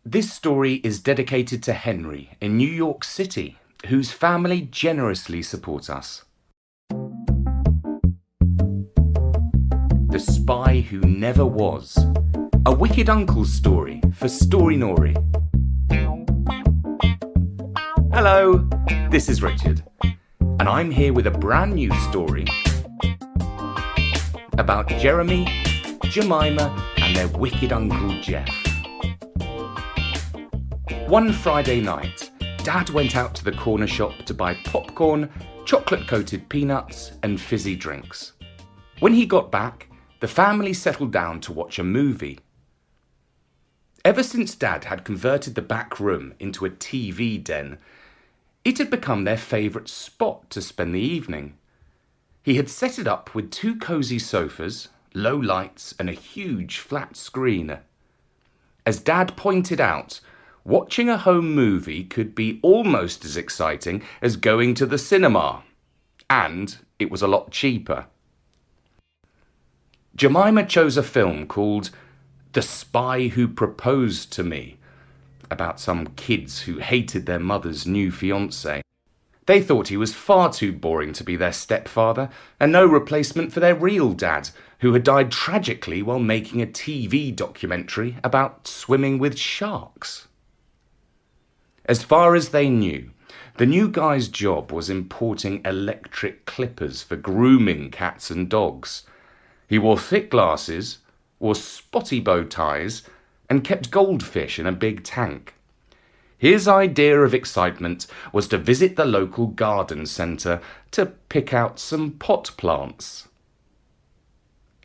This story is dedicated to Henry in New York City, whose family generously support us. The Spy Who Never Was. A wicked uncle's story for Storynori. Hello, this is Richard, and I'm here with a brand new story about Jeremy, Jemima, and their wicked Uncle Jeff. One Friday night, Dad went out to the corner shop to buy popcorn, chocolate-coated peanuts, and fizzy drinks. When he got back, the family settled down to watch a movie. Ever since Dad had converted the back room into a TV den, it had become their favourite spot to spend the evening. He had set it up with 2 cosy sofas, low lights, and a huge flat screen. As Dad pointed out, watching a home movie could be almost as exciting as going to the cinema, and it was a lot cheaper. Jemima chose a film called The Spy Who Proposed to Me, about some kids who hated their mother's new fiancé. They thought he was far too boring to be their stepfather, and no replacement for their real dad, who had died tragically while making a TV documentary about swimming with sharks. As far as they knew, the new guy's job was importing electric clippers for grooming cats and dogs. He wore thick glasses, wore spotty bow ties, and kept goldfish in a big tank. His idea of excitement was to visit the local garden centre to pick out some pot plants.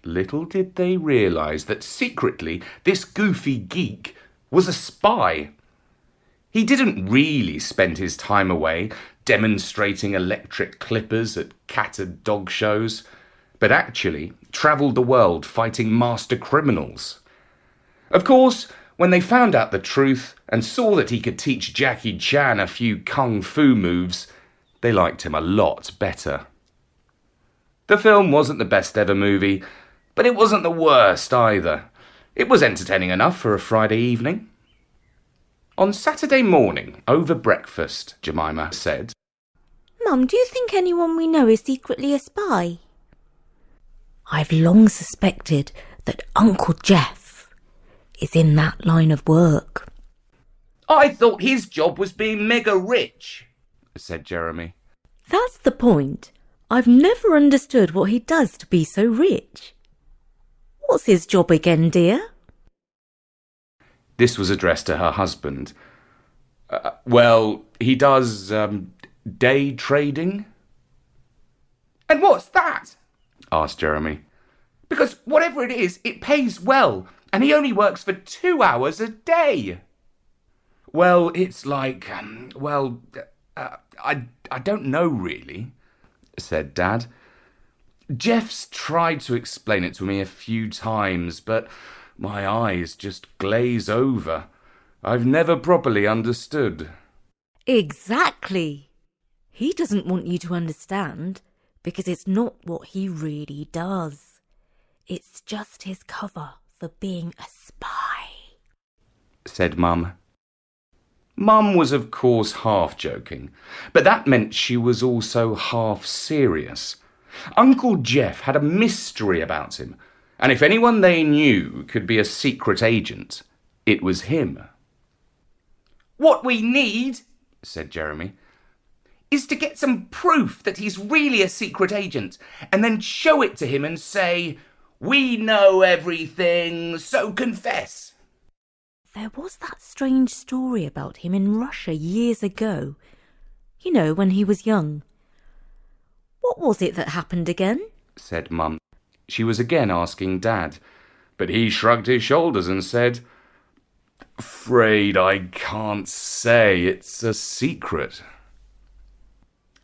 Little did they realise that secretly this goofy geek was a spy. He didn't really spend his time away demonstrating electric clippers at cat and dog shows, but actually travelled the world fighting master criminals. Of course, when they found out the truth and saw that he could teach Jackie Chan a few kung fu moves, they liked him a lot better. The film wasn't the best ever movie, but it wasn't the worst either. It was entertaining enough for a Friday evening. On Saturday morning, over breakfast, Jemima said, "Mum, do you think anyone we know is secretly a spy?" "I've long suspected that Uncle Jeff is in that line of work." "I thought his job was being mega rich," said Jeremy. "That's the point. I've never understood what he does to be so rich. What's his job again, dear?" This was addressed to her husband. Well, he does day trading." "And what's that?" asked Jeremy. "Because whatever it is, it pays well, and he only works for 2 hours a day." "Well, it's like, I don't know really," said Dad. "Jeff's tried to explain it to me a few times, but my eyes just glaze over. I've never properly understood." Exactly. He doesn't want you to understand because it's not what he really does. It's just his cover for being a spy, said Mum. Mum was of course half joking, but that meant she was also half serious. Uncle Jeff had a mystery about him, and if anyone they knew could be a secret agent, it was him. "What we need," said Jeremy, "is to get some proof that he's really a secret agent, and then show it to him and say, 'We know everything, so confess.'" There was that strange story about him in Russia years ago. You know, when he was young. What was it that happened again? Said Mum. She was again asking Dad, but he shrugged his shoulders and said, "Afraid I can't say, it's a secret."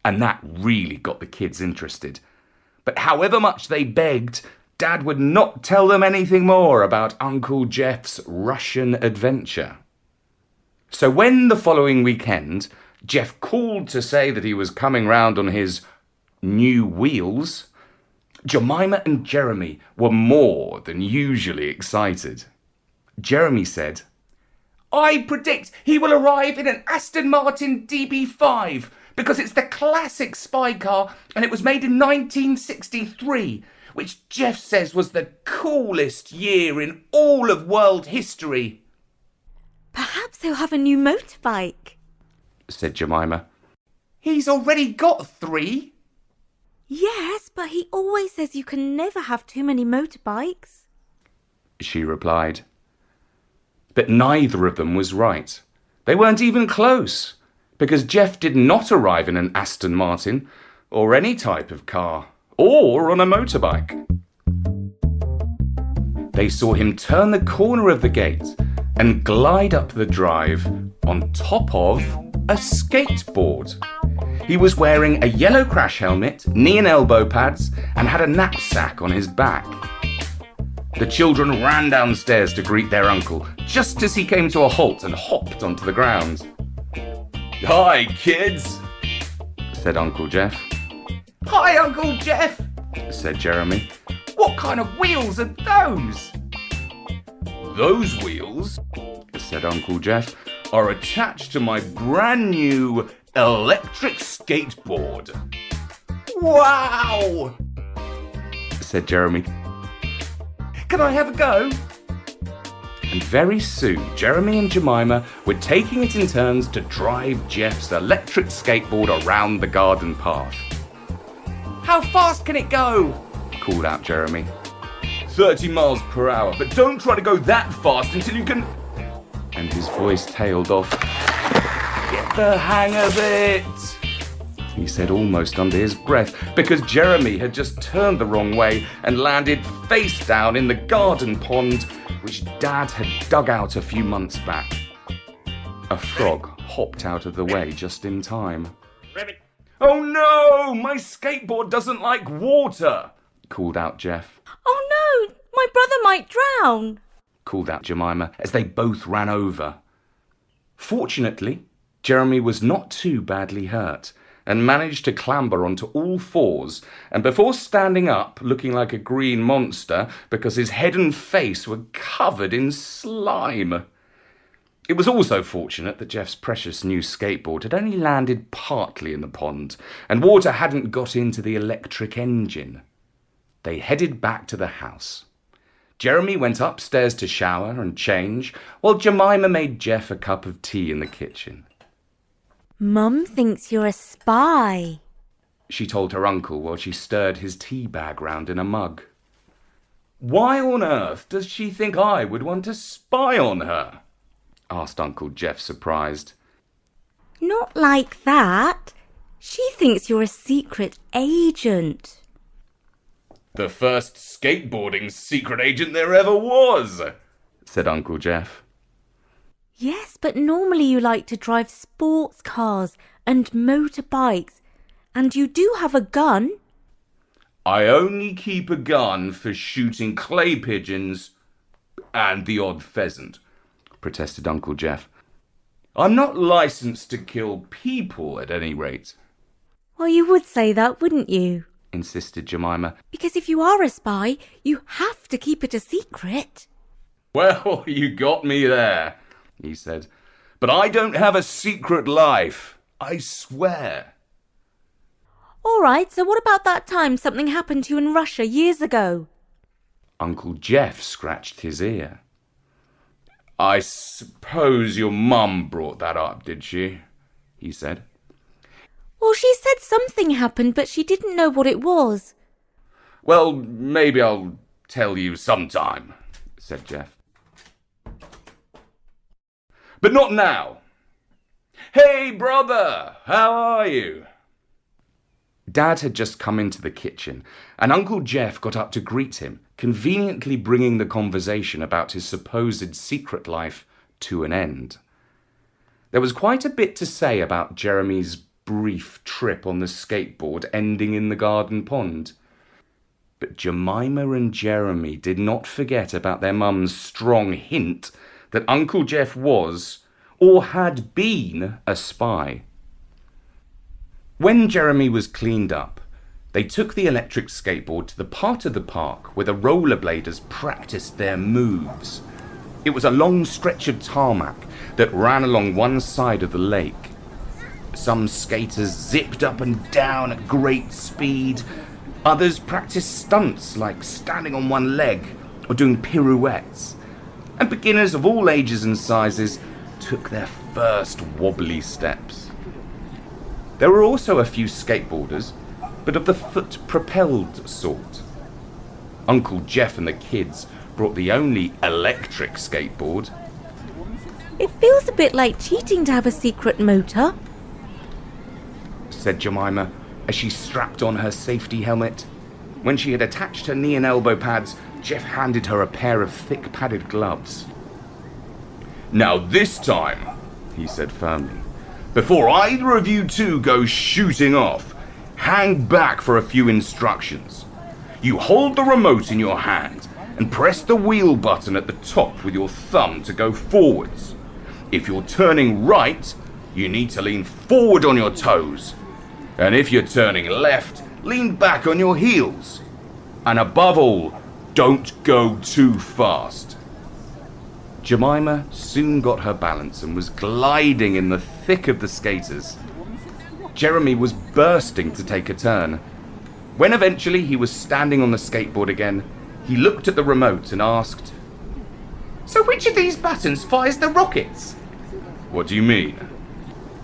And that really got the kids interested. But however much they begged, Dad would not tell them anything more about Uncle Jeff's Russian adventure. So when the following weekend, Jeff called to say that he was coming round on his new wheels, Jemima and Jeremy were more than usually excited. Jeremy said, I predict he will arrive in an Aston Martin DB5 because it's the classic spy car and it was made in 1963, which Jeff says was the coolest year in all of world history. Perhaps he'll have a new motorbike, said Jemima. He's already got 3. Yes, but he always says you can never have too many motorbikes, she replied. But neither of them was right. They weren't even close, because Jeff did not arrive in an Aston Martin, or any type of car, or on a motorbike. They saw him turn the corner of the gate and glide up the drive on top of a skateboard. He was wearing a yellow crash helmet, knee and elbow pads, and had a knapsack on his back. The children ran downstairs to greet their uncle, just as he came to a halt and hopped onto the ground. "Hi, kids," said Uncle Jeff. "Hi, Uncle Jeff," said Jeremy. "What kind of wheels are those?" "Those wheels," said Uncle Jeff, "are attached to my brand new electric skateboard." "Wow!" said Jeremy. "Can I have a go?" And very soon, Jeremy and Jemima were taking it in turns to drive Jeff's electric skateboard around the garden path. "How fast can it go?" called out Jeremy. 30 miles per hour, but don't try to go that fast until you can... And his voice tailed off. "Get the hang of it," he said almost under his breath, because Jeremy had just turned the wrong way and landed face down in the garden pond, which Dad had dug out a few months back. A frog hopped out of the way just in time. "Oh no, my skateboard doesn't like water," called out Jeff. "Oh no, my brother might drown," called out Jemima as they both ran over. Fortunately, Jeremy was not too badly hurt and managed to clamber onto all fours, and before standing up looking like a green monster because his head and face were covered in slime. It was also fortunate that Jeff's precious new skateboard had only landed partly in the pond and water hadn't got into the electric engine. They headed back to the house. Jeremy went upstairs to shower and change, while Jemima made Jeff a cup of tea in the kitchen. "Mum thinks you're a spy," she told her uncle while she stirred his tea bag round in a mug. "Why on earth does she think I would want to spy on her?" asked Uncle Jeff, surprised. "Not like that. She thinks you're a secret agent." "The first skateboarding secret agent there ever was," said Uncle Jeff. "Yes, but normally you like to drive sports cars and motorbikes, and you do have a gun." "I only keep a gun for shooting clay pigeons and the odd pheasant," protested Uncle Jeff. "I'm not licensed to kill people, at any rate." "Well, you would say that, wouldn't you?" insisted Jemima. "Because if you are a spy, you have to keep it a secret." "Well, you got me there," he said. "But I don't have a secret life, I swear." "All right, so what about that time something happened to you in Russia years ago?" Uncle Jeff scratched his ear. "I suppose your mum brought that up, did she?" he said. "Well, she said something happened, but she didn't know what it was." "Well, maybe I'll tell you sometime," said Jeff. "But not now. Hey, brother, how are you?" Dad had just come into the kitchen, and Uncle Jeff got up to greet him, conveniently bringing the conversation about his supposed secret life to an end. There was quite a bit to say about Jeremy's brief trip on the skateboard ending in the garden pond. But Jemima and Jeremy did not forget about their mum's strong hint that Uncle Jeff was, or had been, a spy. When Jeremy was cleaned up, they took the electric skateboard to the part of the park where the rollerbladers practiced their moves. It was a long stretch of tarmac that ran along one side of the lake. Some skaters zipped up and down at great speed. Others practiced stunts like standing on one leg or doing pirouettes. And beginners of all ages and sizes took their first wobbly steps. There were also a few skateboarders, but of the foot-propelled sort. Uncle Jeff and the kids brought the only electric skateboard. It feels a bit like cheating to have a secret motor, said Jemima as she strapped on her safety helmet. When she had attached her knee and elbow pads, Jeff handed her a pair of thick padded gloves. Now this time, he said firmly, before either of you two go shooting off, hang back for a few instructions. You hold the remote in your hand and press the wheel button at the top with your thumb to go forwards. If you're turning right, you need to lean forward on your toes. And if you're turning left, lean back on your heels. And above all, don't go too fast. Jemima soon got her balance and was gliding in the thick of the skaters. Jeremy was bursting to take a turn. When eventually he was standing on the skateboard again, he looked at the remote and asked, "So which of these buttons fires the rockets?" "What do you mean?"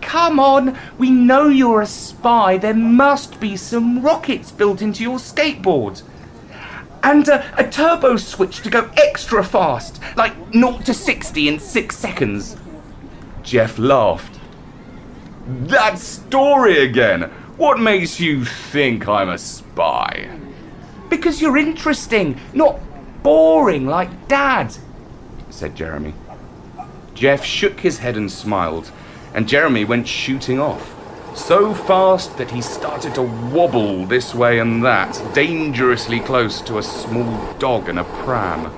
"Come on, we know you're a spy. There must be some rockets built into your skateboard. And a turbo switch to go extra fast, like 0 to 60 in 6 seconds. Jeff laughed. "That story again! What makes you think I'm a spy?" "Because you're interesting, not boring like Dad," said Jeremy. Jeff shook his head and smiled, and Jeremy went shooting off, so fast that he started to wobble this way and that, dangerously close to a small dog and a pram.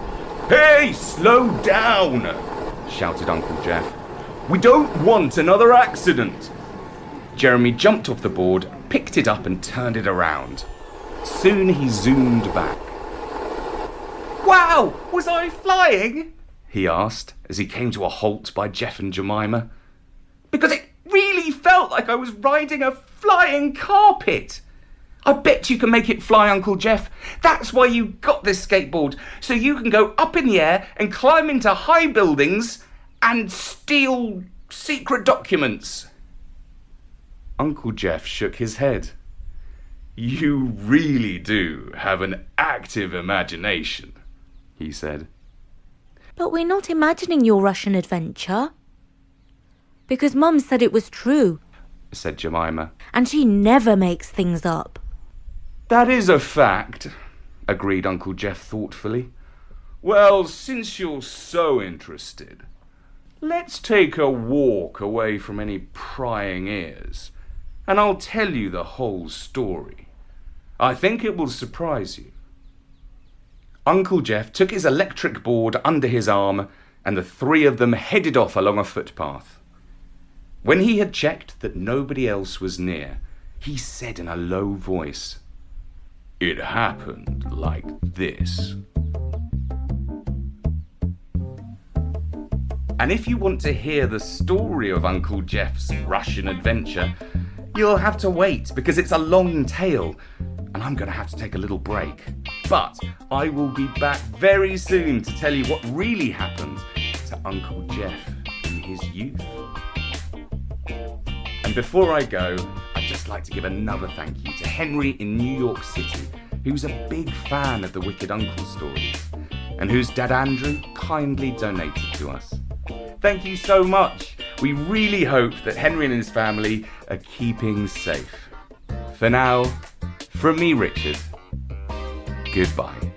"Hey, slow down!" shouted Uncle Jeff. "We don't want another accident." Jeremy jumped off the board, picked it up and turned it around. Soon he zoomed back. "Wow, was I flying?" he asked as he came to a halt by Jeff and Jemima. "Because it really felt like I was riding a flying carpet. I bet you can make it fly, Uncle Jeff. That's why you got this skateboard, so you can go up in the air and climb into high buildings and steal secret documents." Uncle Jeff shook his head. "You really do have an active imagination," he said. "But we're not imagining your Russian adventure. Because Mum said it was true," said Jemima. "And she never makes things up." "That is a fact," agreed Uncle Jeff thoughtfully. "Well, since you're so interested, let's take a walk away from any prying ears, and I'll tell you the whole story. I think it will surprise you." Uncle Jeff took his electric board under his arm, and the three of them headed off along a footpath. When he had checked that nobody else was near, he said in a low voice, "It happened like this." And if you want to hear the story of Uncle Jeff's Russian adventure, you'll have to wait because it's a long tale, and I'm going to have to take a little break. But I will be back very soon to tell you what really happened to Uncle Jeff in his youth. And before I go, I'd just like to give another thank you to Henry in New York City, who's a big fan of the Wicked Uncle stories, and whose dad Andrew kindly donated to us. Thank you so much. We really hope that Henry and his family are keeping safe. For now, from me, Richard, goodbye.